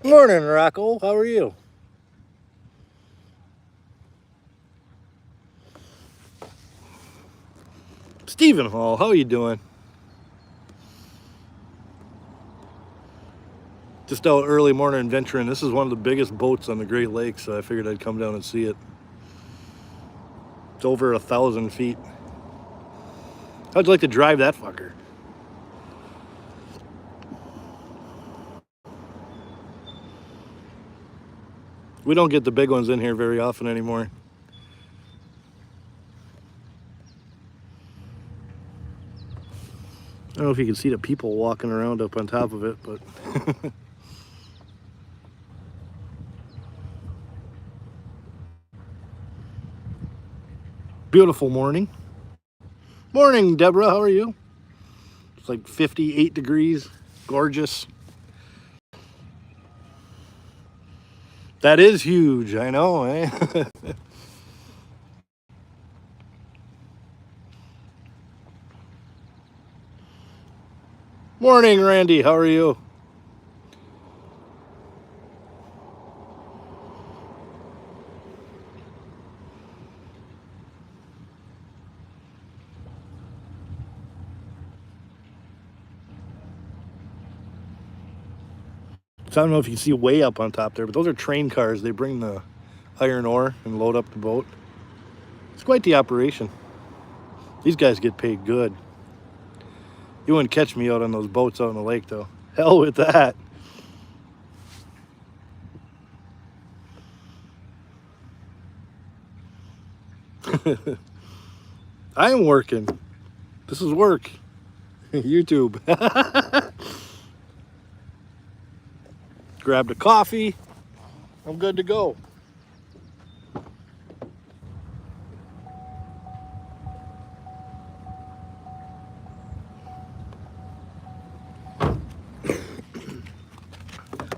Morning, Rocco. How are you? Stephen Hall, how are you doing? Just out early morning adventuring. This is one of the biggest boats on the Great Lakes, so I figured I'd come down and see it. It's over 1,000 feet. How'd you like to drive that fucker? We don't get the big ones in here very often anymore. I don't know if you can see the people walking around up on top of it, but beautiful morning. Morning, Deborah. How are you? It's like 58 degrees. Gorgeous. That is huge. I know, eh? Morning, Randy. How are you? So I don't know if you can see way up on top there, but those are train cars. They bring the iron ore and load up the boat. It's quite the operation. These guys get paid good. You wouldn't catch me out on those boats out in the lake, though. Hell with that. I am working. This is work. YouTube. Grabbed a coffee. I'm good to go.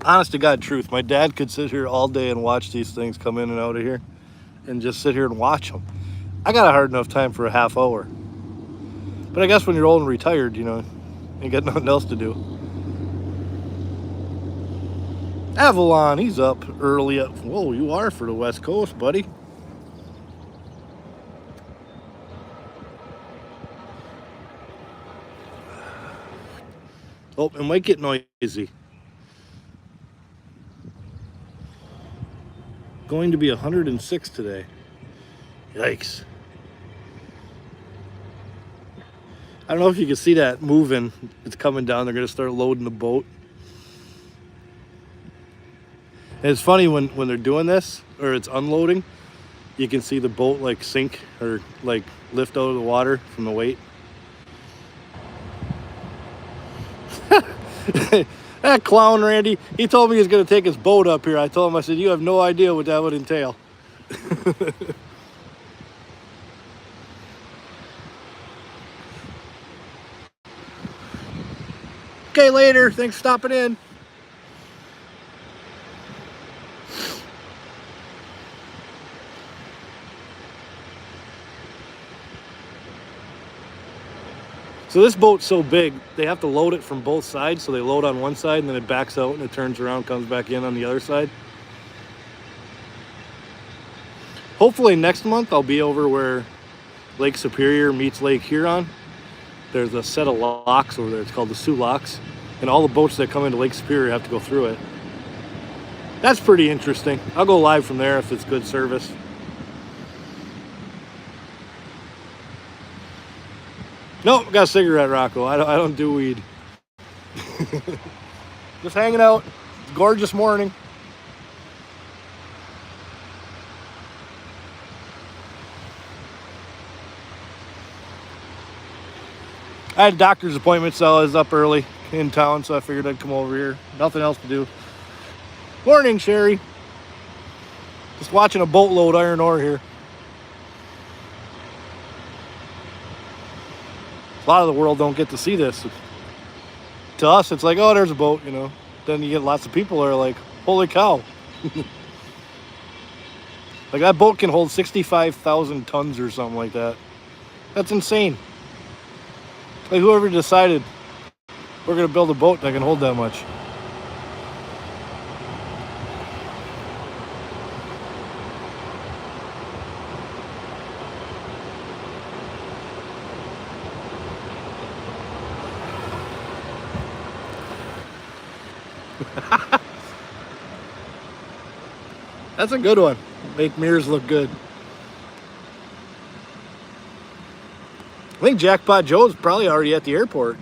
Honest to God truth, my dad could sit here all day and watch these things come in and out of here and just sit here and watch them. I got a hard enough time for a half hour. But I guess when you're old and retired, you know, you got nothing else to do. Avalon, he's up early. Whoa, you are for the West Coast, buddy. Oh, it might get noisy. Going to be 106 today. Yikes. I don't know if you can see that moving. It's coming down. They're going to start loading the boat. And it's funny when they're doing this, or it's unloading, you can see the boat like sink or like lift out of the water from the weight. That clown Randy, he told me he's going to take his boat up here. I told him, I said, you have no idea what that would entail. Okay, later. Thanks for stopping in. So this boat's so big, they have to load it from both sides. So they load on one side and then it backs out and it turns around, comes back in on the other side. Hopefully next month I'll be over where Lake Superior meets Lake Huron. There's a set of locks over there. It's called the Sioux Locks. And all the boats that come into Lake Superior have to go through it. That's pretty interesting. I'll go live from there if it's good service. Nope, got a cigarette, Rocco. I don't do weed. Just hanging out. It's a gorgeous morning. I had a doctor's appointment, so I was up early in town, so I figured I'd come over here. Nothing else to do. Morning, Sherry. Just watching a boatload iron ore here. A lot of the world don't get to see this. To us, it's like, oh, there's a boat, you know. Then you get lots of people that are like, holy cow. Like that boat can hold 65,000 tons or something like that. That's insane. Like whoever decided we're going to build a boat that can hold that much. That's a good one. Make mirrors look good. I think Jackpot Joe's probably already at the airport.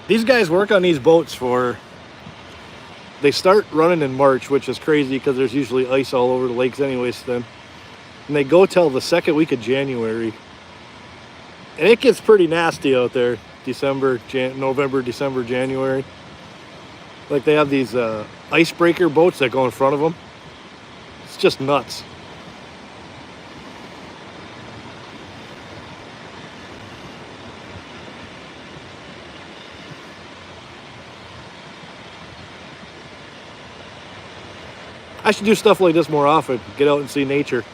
These guys work on these boats they start running in March, which is crazy because there's usually ice all over the lakes anyways then. And they go till the second week of January. And it gets pretty nasty out there. November, December, January. Like they have these icebreaker boats that go in front of them. It's just nuts. I should do stuff like this more often. Get out and see nature.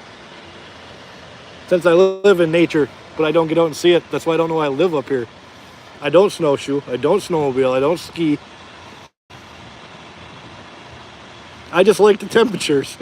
Since I live in nature, but I don't get out and see it, that's why I don't know why I live up here. I don't snowshoe, I don't snowmobile, I don't ski. I just like the temperatures.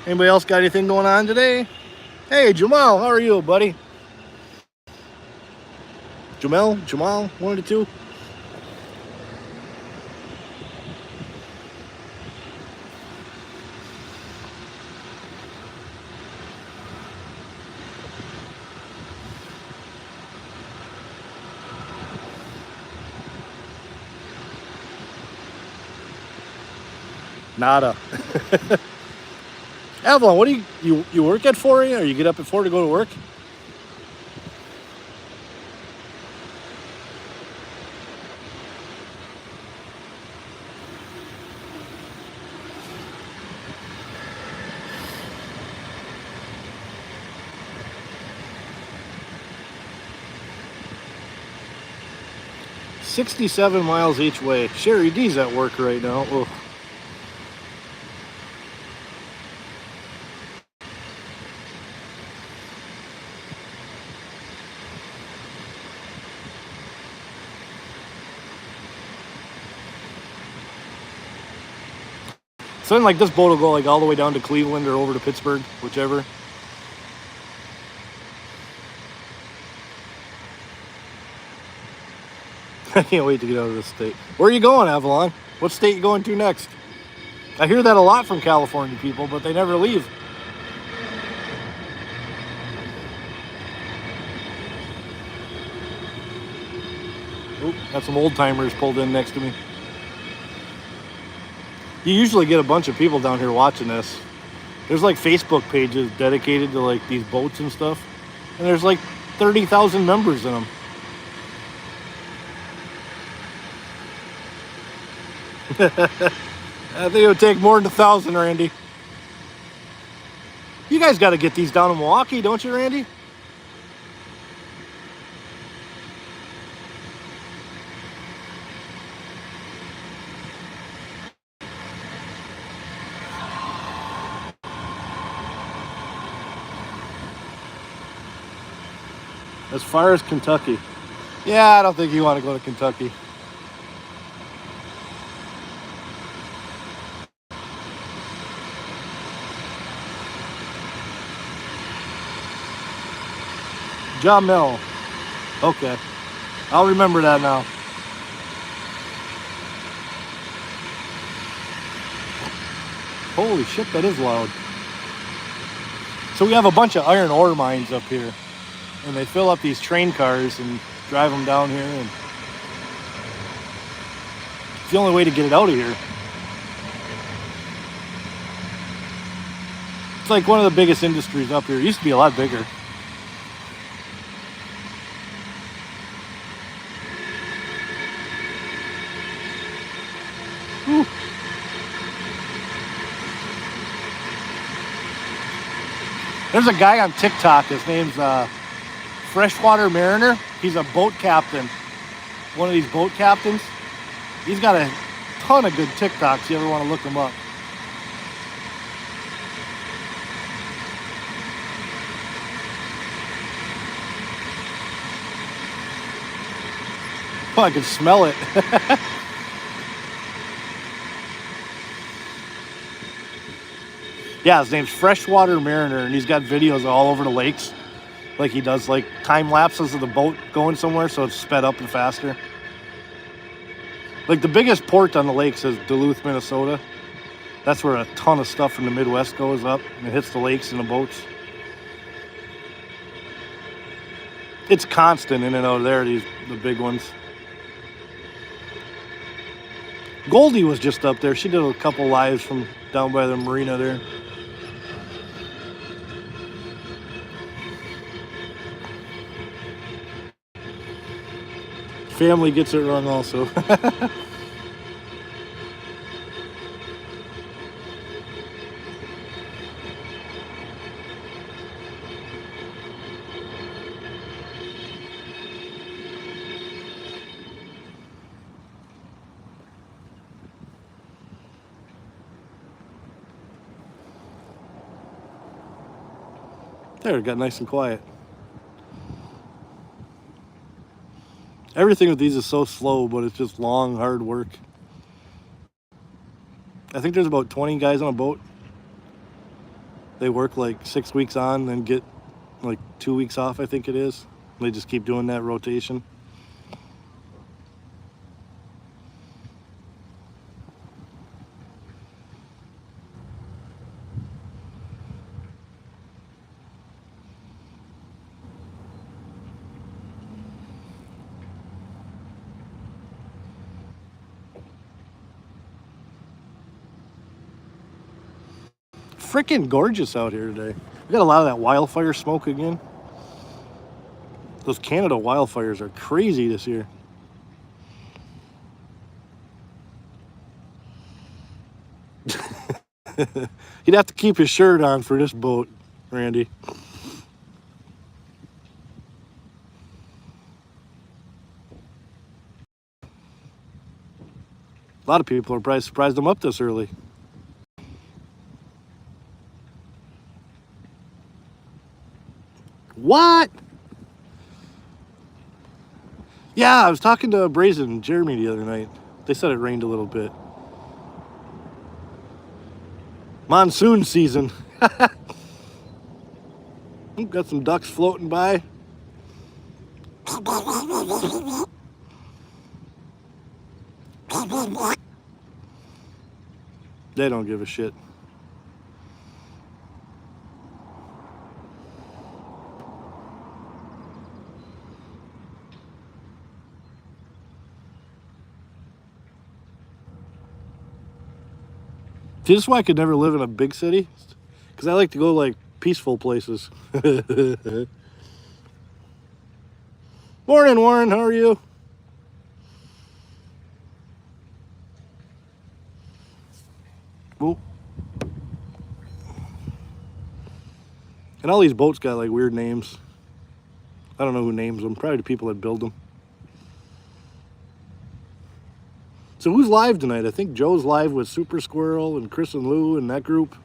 Anybody else got anything going on today? Hey, Jamal, how are you, buddy? Jamal, one of the two? Nada. Avalon, what do you work at 4 a.m. or you get up at 4 to go to work? $67 miles each way. Sherry D's at work right now. Ugh. Something like this boat will go like all the way down to Cleveland or over to Pittsburgh, whichever. I can't wait to get out of this state. Where are you going, Avalon? What state you going to next? I hear that a lot from California people, but they never leave. Oop, got some old timers pulled in next to me. You usually get a bunch of people down here watching this. There's like Facebook pages dedicated to like these boats and stuff. And there's like 30,000 members in them. I think it would take more than 1,000, Randy. You guys got to get these down in Milwaukee, don't you, Randy? As far as Kentucky. Yeah, I don't think you want to go to Kentucky. Jamel. Okay. I'll remember that now. Holy shit, that is loud. So we have a bunch of iron ore mines up here. And they fill up these train cars and drive them down here. And it's the only way to get it out of here. It's like one of the biggest industries up here. It used to be a lot bigger. Whew. There's a guy on TikTok. His name's Freshwater Mariner. He's a boat captain. One of these boat captains. He's got a ton of good TikToks. You ever want to look him up? Oh, I can smell it. Yeah, his name's Freshwater Mariner, and he's got videos all over the lakes. Like he does like time lapses of the boat going somewhere, so it's sped up and faster. Like the biggest port on the lakes is Duluth, Minnesota. That's where a ton of stuff from the Midwest goes up and it hits the lakes and the boats. It's constant in and out of there, the big ones. Goldie was just up there. She did a couple lives from down by the marina there. Family gets it wrong also. There, it got nice and quiet. Everything with these is so slow, but it's just long, hard work. I think there's about 20 guys on a boat. They work like 6 weeks on, then get like 2 weeks off, I think it is. They just keep doing that rotation. Freaking gorgeous out here today. We got a lot of that wildfire smoke again. Those Canada wildfires are crazy this year. You'd have to keep his shirt on for this boat, Randy. A lot of people are probably surprised I'm up this early. What? Yeah, I was talking to Brazen and Jeremy the other night. They said it rained a little bit. Monsoon season. Got some ducks floating by. They don't give a shit. See, this is why I could never live in a big city, because I like to go like peaceful places. Morning, Warren. How are you? Well, and all these boats got like weird names. I don't know who names them. Probably the people that build them. So who's live tonight? I think Joe's live with Super Squirrel and Chris and Lou and that group.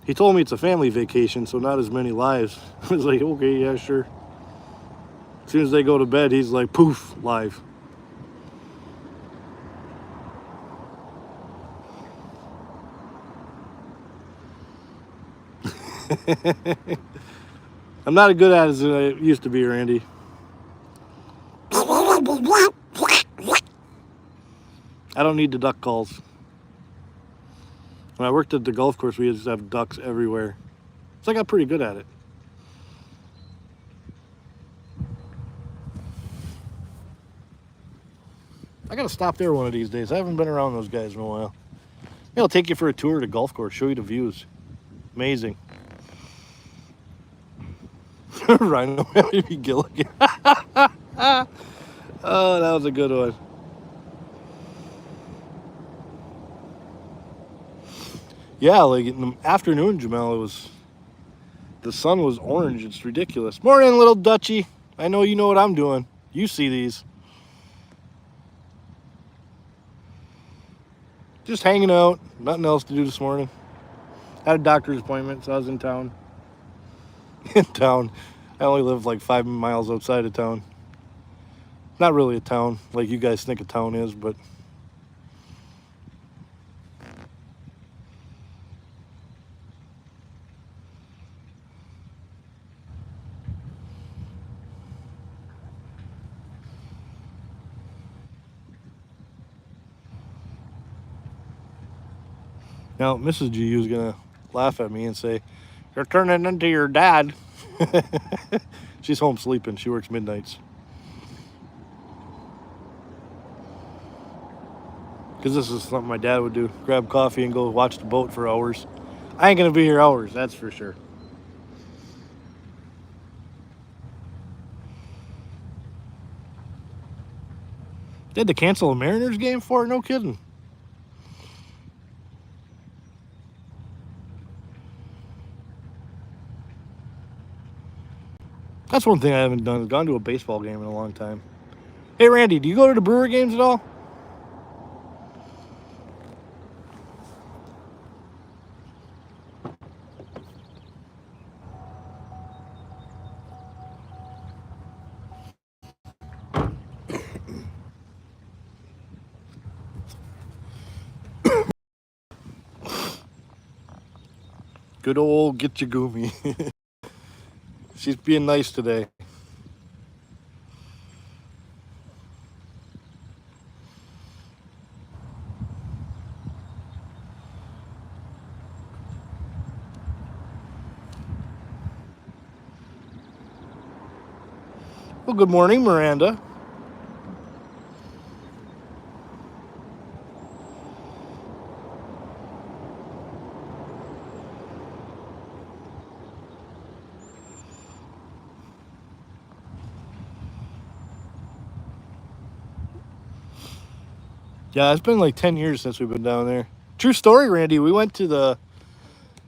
He told me it's a family vacation, so not as many lives. I was like, okay, yeah, sure. As soon as they go to bed, he's like, poof, live. I'm not as good at it as I used to be, Randy. I don't need the duck calls. When I worked at the golf course, we used to have ducks everywhere. So I got pretty good at it. I gotta stop there one of these days. I haven't been around those guys in a while. Maybe I'll take you for a tour of the golf course, show you the views. Amazing. Rhino Baby Gilligan. Oh, that was a good one. Yeah, like in the afternoon, Jamel, the sun was orange. It's ridiculous. Morning, little Dutchie. I know you know what I'm doing. You see these. Just hanging out. Nothing else to do this morning. Had a doctor's appointment, so I was in town. In town. I only live like 5 miles outside of town. Not really a town like you guys think a town is, but now Mrs. GU is gonna laugh at me and say, "You're turning into your dad." She's home sleeping. She works midnights. Because this is something my dad would do. Grab coffee and go watch the boat for hours. I ain't going to be here hours, that's for sure. They had to cancel a Mariners game for it? No kidding. That's one thing I haven't done. Is gone to a baseball game in a long time. Hey, Randy, do you go to the Brewer games at all? Good old Get Your Gumi. She's being nice today. Well, good morning, Miranda. Yeah, it's been like 10 years since we've been down there. True story, Randy. We went to the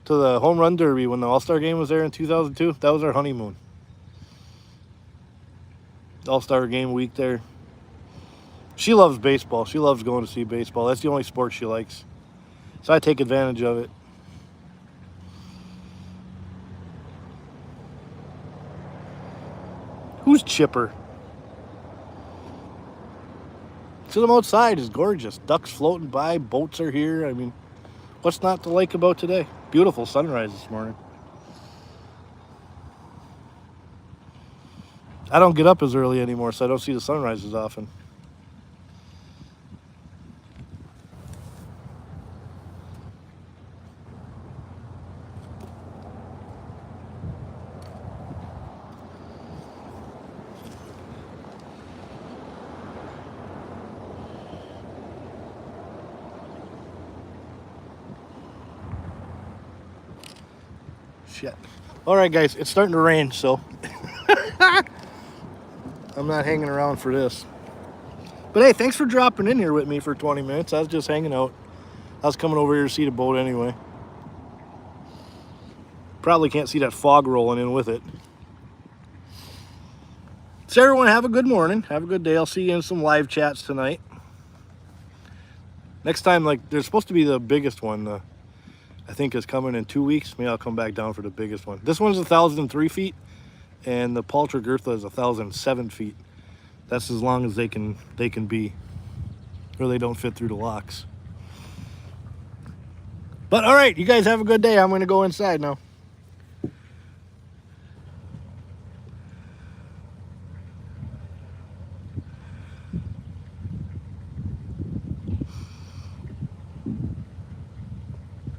home run derby when the All-Star game was there in 2002. That was our honeymoon. All-Star game week there. She loves baseball. She loves going to see baseball. That's the only sport she likes. So I take advantage of it. Who's Chipper? See them outside is gorgeous. Ducks floating by, boats are here. I mean, what's not to like about today? Beautiful sunrise this morning. I don't get up as early anymore, so I don't see the sunrise as often. Shit. All right, guys, it's starting to rain, so I'm not hanging around for this. But hey, thanks for dropping in here with me for 20 minutes. I was just hanging out. I was coming over here to see the boat anyway. Probably can't see that fog rolling in with it. So everyone, have a good morning. Have a good day. I'll see you in some live chats tonight. Next time, like, there's supposed to be the biggest one. I think is coming in 2 weeks. Maybe I'll come back down for the biggest one. This one's 1,003 feet, and the Paltra Girtha is 1,007 feet. That's as long as they can be, or they don't fit through the locks. But all right, you guys have a good day. I'm going to go inside now.